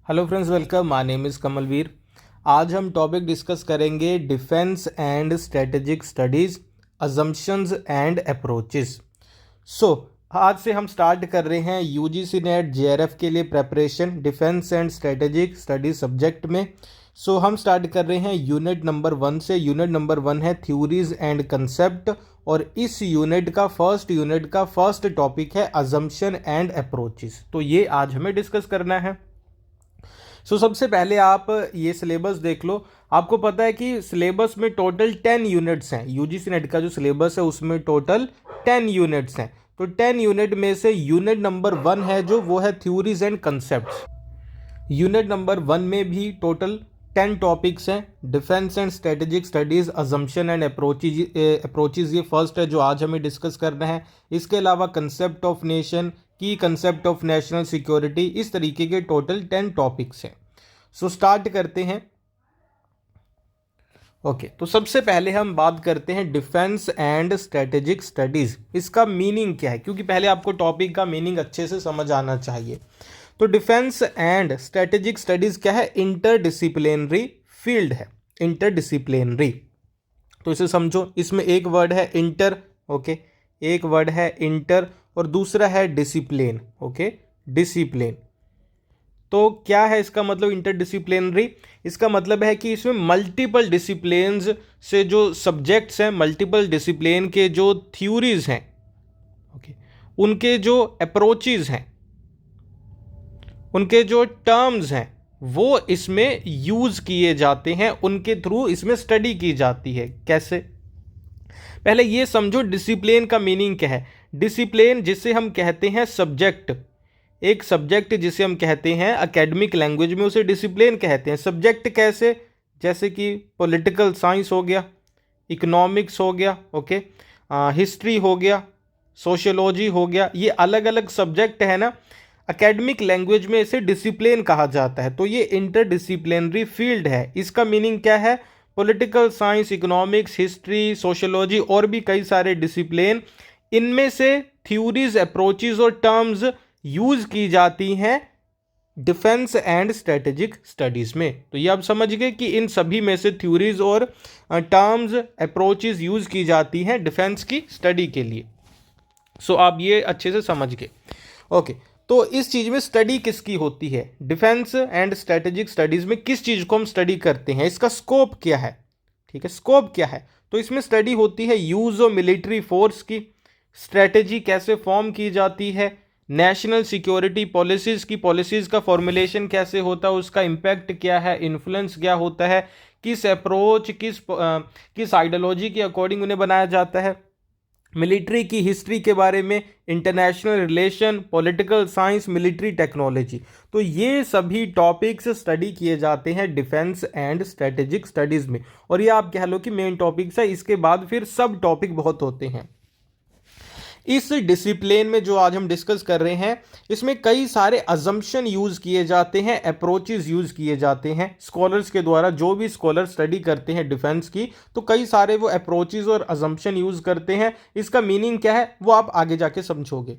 Hello friends, welcome. My name is Kamalveer. आज हम topic discuss करेंगे defence and strategic studies, assumptions and approaches. So आज से हम स्टार्ट कर रहे हैं यूजीसी नेट जेआरएफ के लिए preparation defence and strategic studies subject में। हम स्टार्ट कर रहे हैं यूनिट नंबर 1 से। यूनिट नंबर 1 है थ्योरीज एंड कंसेप्ट, और इस यूनिट का फर्स्ट टॉपिक है अजम्पशन एंड अप्रोचेस। तो ये आज हमें डिस्कस करना है। सबसे पहले आप ये सिलेबस देख लो। आपको पता है कि सिलेबस में टोटल 10 यूनिट्स हैं। यूजीसी नेट का जो सिलेबस है उसमें टोटल 10 यूनिट्स हैं। तो 10 यूनिट में से यूनिट नंबर 1 है जो वो है theories and concepts. Unit number 1 में भी टोटल 10 टॉपिक्स हैं। Defence and strategic studies, assumption and approaches ये फर्स्ट है जो आज हमें डिस्कस करना है। इसके अलावा कंसेप्ट ऑफ नेशन, की कंसेप्ट ऑफ नेशनल सिक्योरिटी, इस तरीके के टोटल 10 टॉपिक्स हैं। स्टार्ट करते हैं। तो सबसे पहले हम बात करते हैं डिफेंस एंड स्ट्रेटेजिक स्टडीज। इसका मीनिंग क्या है, क्योंकि पहले आपको टॉपिक का मीनिंग अच्छे से समझ आना चाहिए। तो डिफेंस एंड स्ट्रेटेजिक स्टडीज क्या है? इंटरडिसिप्लिनरी फील्ड है, इंटरडिसिप्लिनरी। तो इसे समझो, इसमें एक वर्ड है इंटर, एक वर्ड है इंटर और दूसरा है डिसिप्लिन, डिसिप्लिन। तो क्या है इसका मतलब इंटरडिसिप्लिनरी? इसका मतलब है कि इसमें मल्टीपल डिसिप्लिन्स से जो सब्जेक्ट्स हैं, मल्टीपल डिसिप्लिन के जो थ्योरीज हैं, उनके जो अप्रोचेज हैं, उनके जो टर्म्स हैं, वो इसमें यूज किए जाते हैं, उनके थ्रू इसमें स्टडी की जाती है। कैसे? पहले ये समझो डिसिप्लिन का मीनिंग क्या है। डिसिप्लिन जिसे हम कहते हैं सब्जेक्ट, एक सब्जेक्ट जिसे हम कहते हैं एकेडमिक लैंग्वेज में उसे डिसिप्लिन कहते हैं। सब्जेक्ट कैसे? जैसे कि पॉलिटिकल साइंस हो गया, इकोनॉमिक्स हो गया, हिस्ट्री हो गया, सोशियोलॉजी हो गया, ये अलग अलग सब्जेक्ट है ना। एकेडमिक लैंग्वेज में इसे डिसिप्लिन कहा जाता है। तो ये इंटरडिसिप्लिनरी फील्ड है। इसका मीनिंग क्या है? Political science, economics, history, sociology और भी कई सारे डिसिप्लिन, इनमें से थ्योरीज, अप्रोचेज और टर्म्स यूज की जाती हैं डिफेंस एंड स्ट्रेटेजिक स्टडीज में। तो ये आप समझ गए कि इन सभी में से थ्योरीज और टर्म्स, अप्रोचेज यूज की जाती हैं डिफेंस की स्टडी के लिए। आप ये अच्छे से समझ गए। तो इस चीज में स्टडी किसकी होती है? डिफेंस एंड स्ट्रेटेजिक स्टडीज में किस चीज को हम स्टडी करते हैं? इसका स्कोप क्या है? स्कोप क्या है? तो इसमें स्टडी होती है यूज ऑफ मिलिट्री फोर्स की, स्ट्रेटेजी कैसे फॉर्म की जाती है, नेशनल सिक्योरिटी पॉलिसीज का फॉर्मुलेशन कैसे होता है, उसका इम्पैक्ट क्या है, इन्फ्लुएंस क्या होता है, किस अप्रोच, किस आइडियोलॉजी के अकॉर्डिंग उन्हें बनाया जाता है, मिलिट्री की हिस्ट्री के बारे में, international relation, political science, military technology. तो ये सभी टॉपिक्स स्टडी किए जाते हैं डिफेंस एंड स्ट्रेटेजिक स्टडीज में। और ये आप कह लो कि मेन टॉपिक्स है, इसके बाद फिर सब टॉपिक बहुत होते हैं। इस डिसिप्लिन में जो आज हम डिस्कस कर रहे हैं, इसमें कई सारे अजम्पशन यूज किए जाते हैं, अप्रोचेस यूज किए जाते हैं स्कॉलर्स के द्वारा। जो भी स्कॉलर स्टडी करते हैं डिफेंस की, तो कई सारे वो अप्रोचेस और अजम्पशन यूज करते हैं। इसका मीनिंग क्या है वो आप आगे जाके समझोगे।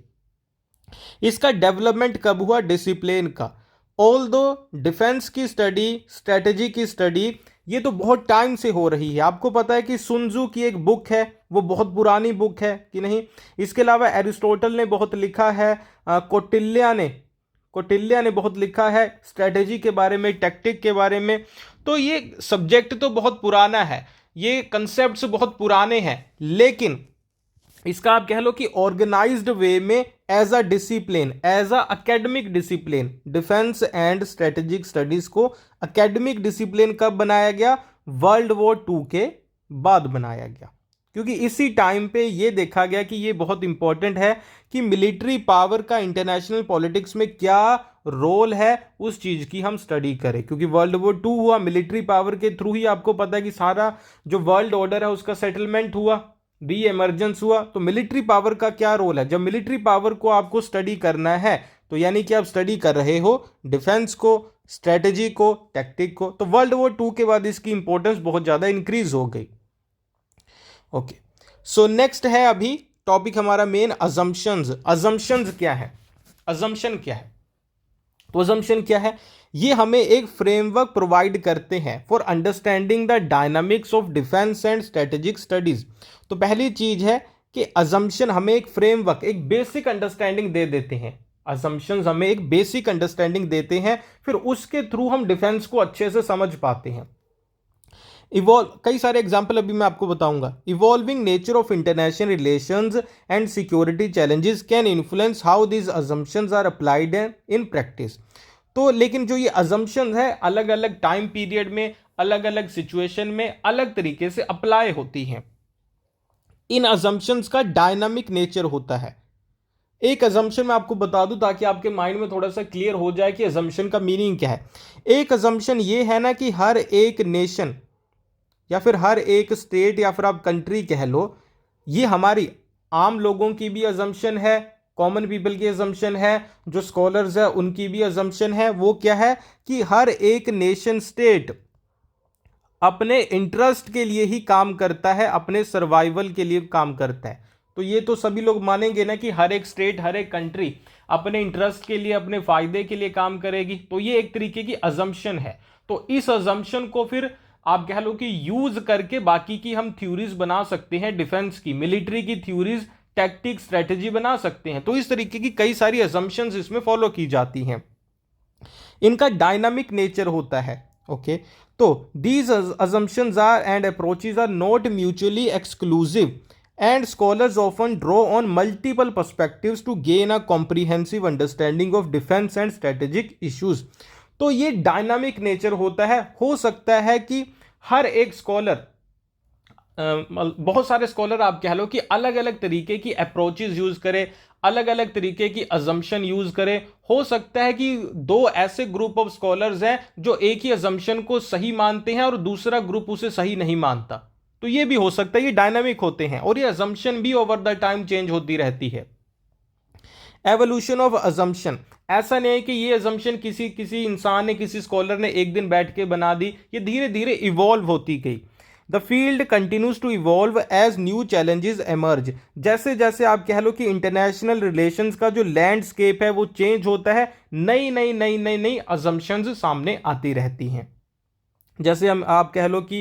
इसका डेवलपमेंट कब हुआ? डिसिप्लिन का। ऑल दो डिफेंस की स्टडी, स्ट्रेटेजी की स्टडी, ये तो बहुत टाइम से हो रही है। आपको पता है कि सुनजू की एक बुक है, वो बहुत पुरानी बुक है कि नहीं? इसके अलावा एरिस्टोटल ने बहुत लिखा है, कौटिल्य ने बहुत लिखा है स्ट्रेटेजी के बारे में, टैक्टिक के बारे में। तो ये सब्जेक्ट तो बहुत पुराना है, ये कंसेप्ट्स बहुत पुराने हैं, लेकिन इसका आप कह लो कि ऑर्गेनाइज्ड वे में as a discipline, as a academic discipline, defence and strategic studies को एकेडमिक डिसिप्लिन कब बनाया गया? वर्ल्ड वॉर 2 के बाद बनाया गया। क्योंकि इसी टाइम पे ये देखा गया कि ये बहुत इंपॉर्टेंट है कि मिलिट्री पावर का इंटरनेशनल पॉलिटिक्स में क्या रोल है, उस चीज की हम स्टडी करें। क्योंकि वर्ल्ड वॉर 2 हुआ, मिलिट्री पावर के थ्रू ही आपको पता है कि सारा जो वर्ल्ड ऑर्डर है उसका सेटलमेंट हुआ, री एमर्जेंस हुआ। तो मिलिट्री पावर का क्या रोल है? जब मिलिट्री पावर को आपको स्टडी करना है, तो यानी कि आप स्टडी कर रहे हो डिफेंस को, स्ट्रेटेजी को, टैक्टिक को। तो वर्ल्ड वॉर 2 के बाद इसकी इंपॉर्टेंस बहुत ज्यादा इंक्रीज हो गई। नेक्स्ट है अभी टॉपिक हमारा मेन, अजम्पशंस। अजम्पशंस क्या है? अजम्पशन क्या है? तो अजम्पशन क्या है? ये हमें एक फ्रेमवर्क प्रोवाइड करते हैं for understanding the dynamics of defence and strategic studies. तो पहली चीज है कि अजम्पशन हमें एक फ्रेमवर्क, एक बेसिक अंडरस्टैंडिंग दे देते हैं। अजम्पशंस हमें एक बेसिक अंडरस्टैंडिंग देते हैं, फिर उसके थ्रू हम डिफेंस को अच्छे से समझ पाते हैं। इवॉल्व, कई सारे एग्जाम्पल अभी मैं आपको बताऊंगा। Evolving nature of international relations and security challenges can influence how these assumptions are applied in practice. तो लेकिन जो ये अजम्पशंस है अलग अलग टाइम पीरियड में, अलग अलग सिचुएशन में अलग तरीके से अप्लाई होती हैं। इन अजम्पशंस का डायनामिक नेचर होता है। एक अजम्पशन मैं आपको बता दूं ताकि आपके माइंड में थोड़ा सा क्लियर हो जाए कि अजम्पशन का मीनिंग क्या है। एक अजम्पशन ये है ना कि हर एक नेशन या फिर हर एक स्टेट या फिर आप कंट्री कह लो, ये हमारी आम लोगों की भी अजम्पशन है, कॉमन पीपल की अजम्पशन है, जो स्कॉलर्स है उनकी भी अजम्पशन है। वो क्या है कि हर एक नेशन स्टेट अपने इंटरेस्ट के लिए ही काम करता है, अपने सर्वाइवल के लिए काम करता है। तो ये तो सभी लोग मानेंगे ना कि हर एक स्टेट, हर एक कंट्री अपने इंटरेस्ट के लिए, अपने फायदे के लिए काम करेगी। तो ये एक तरीके की अजम्पशन है। तो इस अजम्पशन को फिर आप कह लो कि यूज करके बाकी की हम थ्योरीज बना सकते हैं, डिफेंस की, मिलिट्री की थ्योरीज, टैक्टिक, स्ट्रेटेजी बना सकते हैं। तो इस तरीके की कई सारी अजम्पशंस इसमें फॉलो की जाती हैं। इनका डायनामिक नेचर होता है। ओके, तो these assumptions are and approaches are not mutually exclusive and scholars often draw on multiple perspectives to gain a comprehensive understanding of defense and strategic issues। तो ये डायनामिक नेचर होता है। हो सकता है कि हर एक स्कॉलर, बहुत सारे स्कॉलर आप कह लो कि अलग अलग तरीके की अप्रोचेस यूज करे, अलग अलग तरीके की अजम्पशन यूज करे। हो सकता है कि दो ऐसे ग्रुप ऑफ स्कॉलर्स हैं जो एक ही अजम्पशन को सही मानते हैं और दूसरा ग्रुप उसे सही नहीं मानता। तो ये भी हो सकता है। ये डायनामिक होते हैं और ये अजम्पशन भी ओवर द टाइम चेंज होती रहती है। एवोल्यूशन ऑफ अजम्पशन, ऐसा नहीं है कि ये अजम्पशन किसी इंसान ने, किसी स्कॉलर ने एक दिन बैठ के बना दी। ये धीरे धीरे इवॉल्व होती गई। The field continues to evolve as new challenges emerge. जैसे जैसे आप कह लो कि इंटरनेशनल रिलेशंस का जो लैंडस्केप है वो चेंज होता है, नई नई नई नई नई अजम्पशंस सामने आती रहती हैं। जैसे हम आप कह लो कि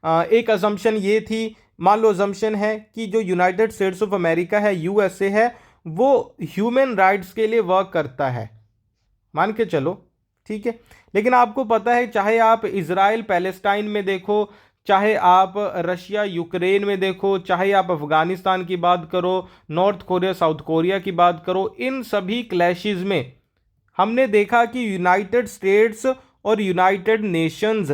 एक अजम्पशन ये थी, मान लो अजम्पशन है कि जो यूनाइटेड स्टेट्स ऑफ अमेरिका है, यूएसए है, वो ह्यूमन राइट्स के लिए वर्क करता है, मान के चलो, ठीक है। लेकिन आपको पता है, चाहे आप इजराइल पैलेस्टाइन में देखो, चाहे आप रशिया यूक्रेन में देखो, चाहे आप अफगानिस्तान की बात करो, नॉर्थ कोरिया साउथ कोरिया की बात करो, इन सभी क्लैशेस में हमने देखा कि यूनाइटेड स्टेट्स और यूनाइटेड नेशंस,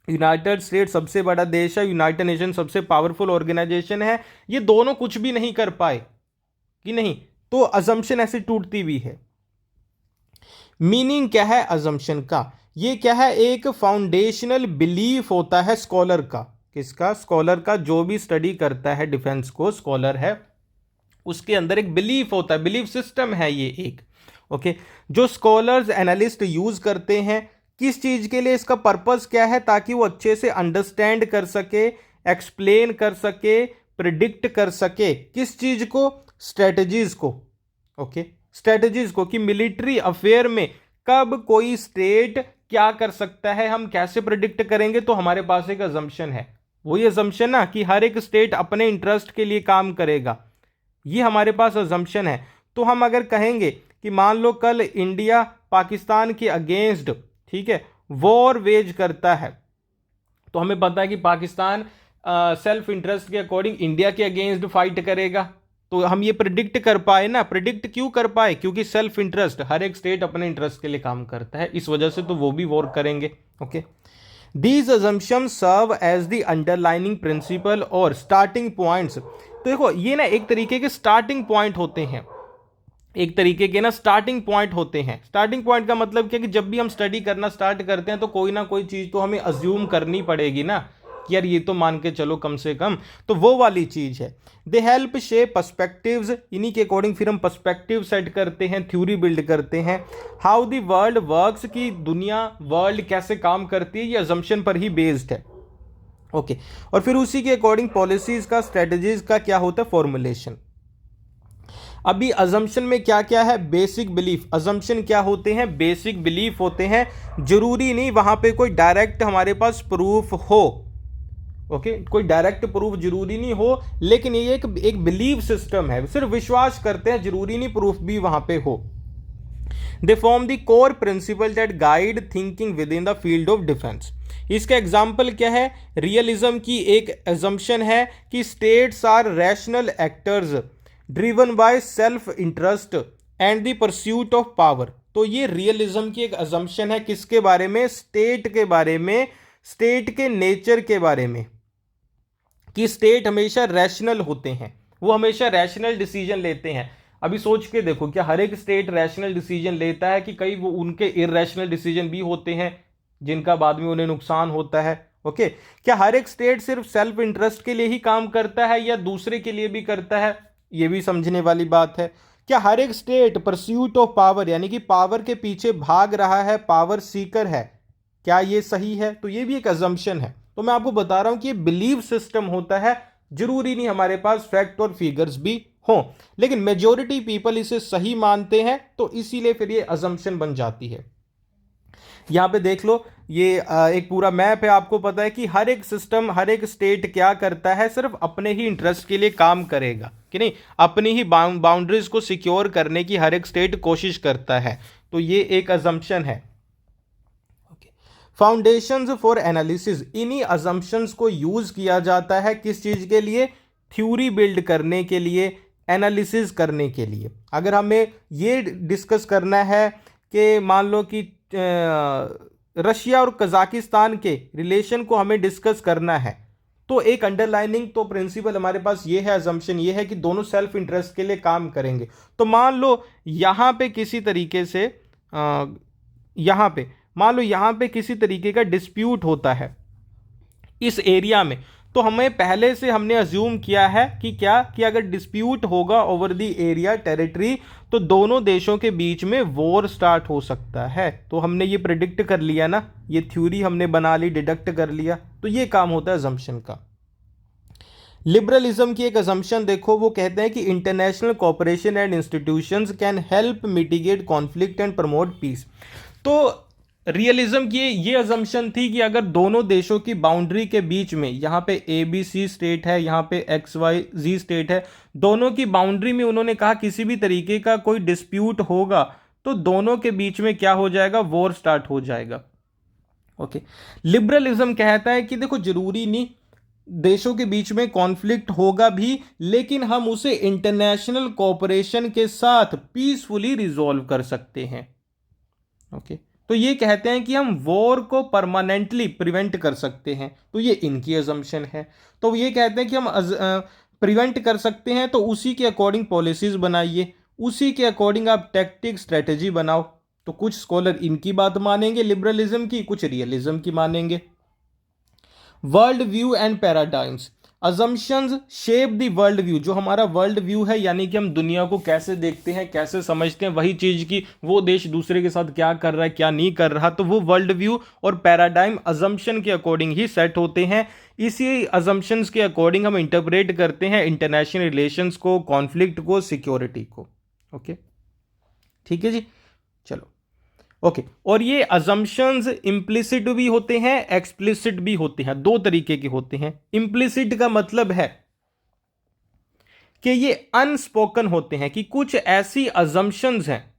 यूनाइटेड स्टेट्स सबसे बड़ा देश है, यूनाइटेड नेशन सबसे पावरफुल ऑर्गेनाइजेशन है, ये दोनों कुछ भी नहीं कर पाए कि नहीं। तो अजम्पशन ऐसे टूटती भी है। मीनिंग क्या है अजम्पशन का? ये क्या है? एक फाउंडेशनल बिलीफ होता है स्कॉलर का। किसका? स्कॉलर का। जो भी स्टडी करता है डिफेंस को, स्कॉलर है, उसके अंदर एक बिलीफ होता है, बिलीफ सिस्टम है ये एक। ओके, जो स्कॉलर्स एनालिस्ट यूज करते हैं, किस चीज के लिए, इसका पर्पस क्या है, ताकि वो अच्छे से अंडरस्टैंड कर सके, एक्सप्लेन कर सके, प्रिडिक्ट कर सके, किस चीज को? स्ट्रेटजीज को। ओके, स्ट्रेटजीज को, कि मिलिट्री अफेयर में कब कोई स्टेट क्या कर सकता है, हम कैसे प्रिडिक्ट करेंगे। तो हमारे पास एक अजम्पशन है, वही अजम्पशन ना कि हर एक स्टेट अपने इंटरेस्ट के लिए काम करेगा, ये हमारे पास अजम्पशन है। तो हम अगर कहेंगे कि मान लो कल इंडिया पाकिस्तान के अगेंस्ट, ठीक है, वॉर वेज करता है, तो हमें पता है कि पाकिस्तान सेल्फ इंटरेस्ट के अकॉर्डिंग इंडिया के अगेंस्ट फाइट करेगा। तो हम ये प्रिडिक्ट कर पाए ना। प्रिडिक्ट क्यों कर पाए? क्योंकि सेल्फ इंटरेस्ट, हर एक स्टेट अपने इंटरेस्ट के लिए काम करता है, इस वजह से तो वो भी वॉर करेंगे। Okay, these assumptions serve as the underlining principle और स्टार्टिंग पॉइंट्स। तो देखो, ये ना एक तरीके के स्टार्टिंग पॉइंट होते हैं, एक तरीके के ना स्टार्टिंग पॉइंट होते हैं। स्टार्टिंग पॉइंट का मतलब क्या कि जब भी हम स्टडी करना स्टार्ट करते हैं तो कोई ना कोई चीज़ तो हमें अज्यूम करनी पड़ेगी ना, कि यार ये तो मान के चलो कम से कम, तो वो वाली चीज़ है। दे हेल्प शेप पर्सपेक्टिव्स, इन्हीं के अकॉर्डिंग फिर हम पर्सपेक्टिव सेट करते हैं, थ्योरी बिल्ड करते हैं। हाउ द वर्ल्ड वर्क्स, की दुनिया, वर्ल्ड कैसे काम करती है, ये अजम्पशन पर ही बेस्ड है। ओके, और फिर उसी के अकॉर्डिंग पॉलिसीज का, स्ट्रेटजीज का क्या होता है? फॉर्मुलेशन। अभी अजम्पशन में क्या क्या है, बेसिक बिलीफ। अजम्पशन क्या होते हैं, बेसिक बिलीफ होते हैं। जरूरी नहीं वहां पे कोई डायरेक्ट हमारे पास प्रूफ हो, ओके कोई डायरेक्ट प्रूफ जरूरी नहीं हो, लेकिन ये एक बिलीव सिस्टम है, सिर्फ विश्वास करते हैं, जरूरी नहीं प्रूफ भी वहां पे हो। They form the core principle that guide thinking within the field of defence. इसका एग्जाम्पल क्या है, रियलिज्म की एक एजम्पशन है कि states are rational actors driven by self interest and the pursuit of power. तो ये रियलिज्म की एक एजम्पशन है, किसके बारे में, स्टेट के बारे में, स्टेट के नेचर के बारे में, कि स्टेट हमेशा रैशनल होते हैं, वो हमेशा रैशनल डिसीजन लेते हैं। अभी सोच के देखो, क्या हर एक स्टेट रैशनल डिसीजन लेता है, कि कई वो उनके इरैशनल डिसीजन भी होते हैं जिनका बाद में उन्हें नुकसान होता है। ओके, क्या हर एक स्टेट सिर्फ सेल्फ इंटरेस्ट के लिए ही काम करता है या दूसरे के लिए भी करता है, ये भी समझने वाली बात है। क्या हर एक स्टेट परस्यूट ऑफ पावर यानी कि पावर के पीछे भाग रहा है, पावर सीकर है, क्या ये सही है, तो ये भी एक अजम्पशन है। तो मैं आपको बता रहा हूं कि ये बिलीव सिस्टम होता है, जरूरी नहीं हमारे पास फैक्ट और फिगर्स भी हों, लेकिन मेजॉरिटी पीपल इसे सही मानते हैं, तो इसीलिए फिर ये अजम्पशन बन जाती है। यहां पे देख लो, ये एक पूरा मैप है, आपको पता है कि हर एक सिस्टम, हर एक स्टेट क्या करता है, सिर्फ अपने ही इंटरेस्ट के लिए काम करेगा, कि नहीं, अपनी ही बाउंड्रीज को सिक्योर करने की हर एक स्टेट कोशिश करता है। तो ये एक अजम्पशन है। फाउंडेशंस फॉर एनालिसिस, इन्हीं अजम्पशंस को यूज किया जाता है किस चीज के लिए, थ्योरी बिल्ड करने के लिए, एनालिसिस करने के लिए। अगर हमें ये डिस्कस करना है कि मान लो कि रशिया और कजाकिस्तान के रिलेशन को हमें डिस्कस करना है, तो एक अंडरलाइनिंग तो प्रिंसिपल हमारे पास ये है, अजम्पशन ये है कि दोनों सेल्फ इंटरेस्ट के लिए काम करेंगे। तो मान लो यहां पे किसी तरीके से मान लो यहां पे किसी तरीके का डिस्प्यूट होता है इस एरिया में, तो हमें पहले से हमने अज्यूम किया है कि क्या, कि अगर डिस्प्यूट होगा ओवर द एरिया टेरिटरी, तो दोनों देशों के बीच में वॉर स्टार्ट हो सकता है। तो हमने ये प्रेडिक्ट कर लिया ना, ये थ्योरी हमने बना ली, डिडक्ट कर लिया। तो ये काम होता है अजम्पशन का। लिबरलिज्म की एक अजम्पशन देखो, वो कहते हैं कि international cooperation and institutions can help mitigate conflict and promote peace. तो रियलिज्म की ये अजम्पशन थी कि अगर दोनों देशों की बाउंड्री के बीच में, यहाँ पे ABC स्टेट है, यहाँ पे XYZ स्टेट है, दोनों की बाउंड्री में उन्होंने कहा किसी भी तरीके का कोई डिस्प्यूट होगा तो दोनों के बीच में क्या हो जाएगा, वॉर स्टार्ट हो जाएगा। ओके, लिबरलिज्म कहता है कि देखो जरूरी नहीं देशों के बीच में कॉन्फ्लिक्ट होगा भी, लेकिन हम उसे इंटरनेशनल कोऑपरेशन के साथ पीसफुली रिजॉल्व कर सकते हैं। ओके, तो ये कहते हैं कि हम वॉर को परमानेंटली प्रिवेंट कर सकते हैं, तो ये इनकी अजम्पशन है। तो ये कहते हैं कि हम प्रिवेंट कर सकते हैं, तो उसी के अकॉर्डिंग पॉलिसीज बनाइए, उसी के अकॉर्डिंग आप टैक्टिक स्ट्रेटेजी बनाओ। तो कुछ स्कॉलर इनकी बात मानेंगे लिबरलिज्म की, कुछ रियलिज्म की मानेंगे। World view and paradigms, assumptions shape the world view. जो हमारा वर्ल्ड व्यू है, यानी कि हम दुनिया को कैसे देखते हैं, कैसे समझते हैं, वही चीज की वो देश दूसरे के साथ क्या कर रहा है, क्या नहीं कर रहा, तो वो वर्ल्ड व्यू और पैराडाइम अजम्पशन के अकॉर्डिंग ही सेट होते हैं। इसी अजम्पशंस के अकॉर्डिंग हम इंटरप्रेट करते हैं इंटरनेशनल रिलेशंस को, कॉन्फ्लिक्ट को, सिक्योरिटी को। ओके, ठीक है जी, चलो। ओके, और ये अजम्पशंस इम्प्लिसिट भी होते हैं, एक्सप्लिसिट भी होते हैं, दो तरीके के होते हैं। इम्प्लिसिट का मतलब है कि ये अनस्पोकन होते हैं, कि कुछ ऐसी अजम्पशंस हैं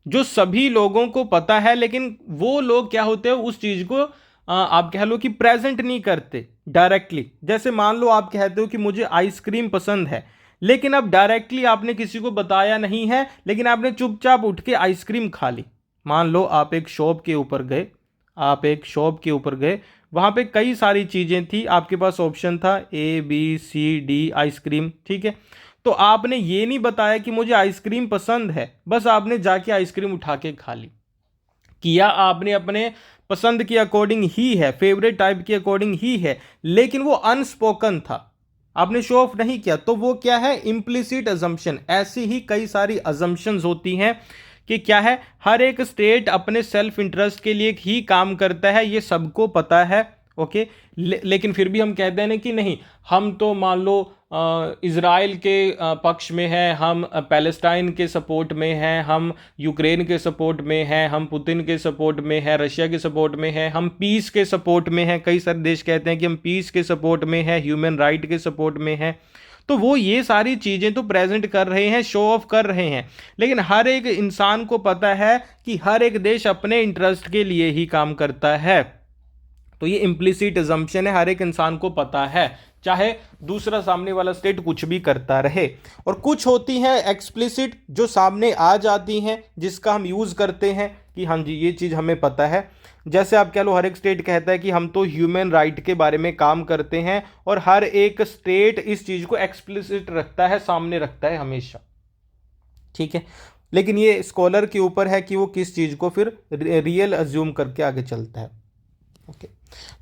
जो सभी लोगों को पता है, लेकिन वो लोग क्या होते हैं, उस चीज को आप कह लो कि प्रेजेंट नहीं करते डायरेक्टली। जैसे मान लो आप कहते हो कि मुझे आइसक्रीम पसंद है, लेकिन अब डायरेक्टली आपने किसी को बताया नहीं है, लेकिन आपने चुपचाप उठ के आइसक्रीम खा ली। मान लो आप एक शॉप के ऊपर गए, वहां पे कई सारी चीजें थी, आपके पास ऑप्शन था ABCD आइसक्रीम, ठीक है। तो आपने ये नहीं बताया कि मुझे आइसक्रीम पसंद है, बस आपने जाके आइसक्रीम उठा के खा ली। किया आपने अपने पसंद के अकॉर्डिंग ही है, फेवरेट टाइप के अकॉर्डिंग ही है, लेकिन वो अनस्पोकन था, आपने शो ऑफ नहीं किया, तो वो क्या है, इम्प्लिसिट अजम्पशन। ऐसी ही कई सारी अजम्पशंस होती हैं कि क्या है, हर एक स्टेट अपने सेल्फ इंटरेस्ट के लिए ही काम करता है, ये सबको पता है, ओके। लेकिन फिर भी हम कहते हैं ना कि नहीं, हम तो मान लो इज़राइल के पक्ष में हैं, हम पैलेस्टाइन के सपोर्ट में हैं, हम यूक्रेन के सपोर्ट में हैं, हम पुतिन के सपोर्ट में हैं, रशिया के सपोर्ट में हैं, हम पीस के सपोर्ट में हैं। कई सारे देश कहते हैं कि हम पीस के सपोर्ट में हैं, ह्यूमन राइट के सपोर्ट में हैं। तो वो ये सारी चीज़ें तो प्रेजेंट कर रहे हैं, शो ऑफ कर रहे हैं, लेकिन हर एक इंसान को पता है कि हर एक देश अपने इंटरेस्ट के लिए ही काम करता है। तो ये इम्प्लिसिट अजम्पशन है, हर एक इंसान को पता है, चाहे दूसरा सामने वाला स्टेट कुछ भी करता रहे। और कुछ होती हैं एक्सप्लिसिट जो सामने आ जाती हैं, जिसका हम यूज़ करते हैं कि हाँ जी ये चीज़ हमें पता है। जैसे आप कह लो हर एक स्टेट कहता है कि हम तो ह्यूमन राइट के बारे में काम करते हैं, और हर एक स्टेट इस चीज़ को एक्सप्लिसिट रखता है, सामने रखता है हमेशा, ठीक है। लेकिन ये स्कॉलर के ऊपर है कि वो किस चीज़ को फिर रियल अज्यूम करके आगे चलता है। ओके,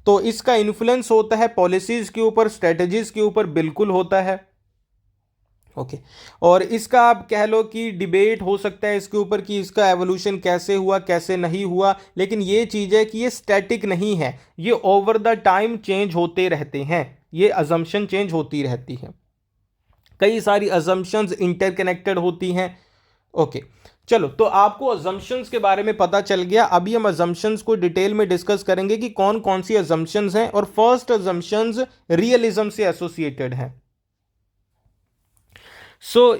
तो इसका इन्फ्लुएंस होता है पॉलिसीज के ऊपर, स्ट्रेटजीज के ऊपर बिल्कुल होता है। ओके, और इसका आप कह लो कि डिबेट हो सकता है इसके ऊपर कि इसका एवोल्यूशन कैसे हुआ कैसे नहीं हुआ, लेकिन ये चीज़ है कि ये स्टैटिक नहीं है, ये ओवर द टाइम चेंज होते रहते हैं, ये अजम्पशन चेंज होती रहती है, कई सारी अजम्पशंस इंटरकनेक्टेड होती हैं। ओके, चलो, तो आपको अजम्पशंस के बारे में पता चल गया। अभी हम अजम्पशंस को डिटेल में डिस्कस करेंगे कि कौन कौन सी अजम्पशंस हैं, और फर्स्ट अजम्पशंस रियलिज्म से एसोसिएटेड हैं।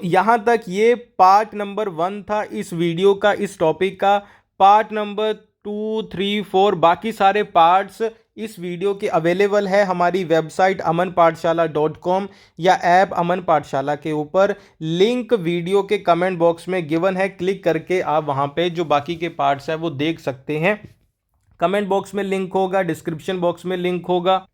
यहां तक ये पार्ट नंबर 1 था इस वीडियो का, इस टॉपिक का। पार्ट नंबर 2, 3, 4 बाकी सारे पार्ट्स इस वीडियो के अवेलेबल है हमारी वेबसाइट amanpathshala.com या ऐप अमन पाठशाला के ऊपर। लिंक वीडियो के कमेंट बॉक्स में गिवन है, क्लिक करके आप वहां पे जो बाकी के पार्ट्स हैं वो देख सकते हैं। कमेंट बॉक्स में लिंक होगा, डिस्क्रिप्शन बॉक्स में लिंक होगा।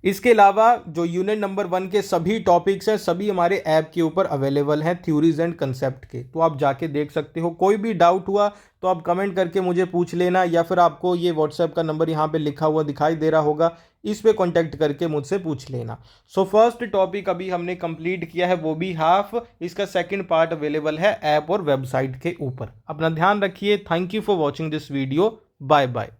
इसके अलावा जो यूनिट नंबर 1 के सभी टॉपिक्स हैं सभी हमारे ऐप के ऊपर अवेलेबल हैं, थ्योरीज एंड कंसेप्ट के, तो आप जाके देख सकते हो। कोई भी डाउट हुआ तो आप कमेंट करके मुझे पूछ लेना, या फिर आपको ये व्हाट्सएप का नंबर यहाँ पे लिखा हुआ दिखाई दे रहा होगा, इस पे कांटेक्ट करके मुझसे पूछ लेना। फर्स्ट टॉपिक अभी हमने कंप्लीट किया है, वो भी हाफ। इसका सेकेंड पार्ट अवेलेबल है ऐप और वेबसाइट के ऊपर। अपना ध्यान रखिए। Thank you for watching this video. Bye bye.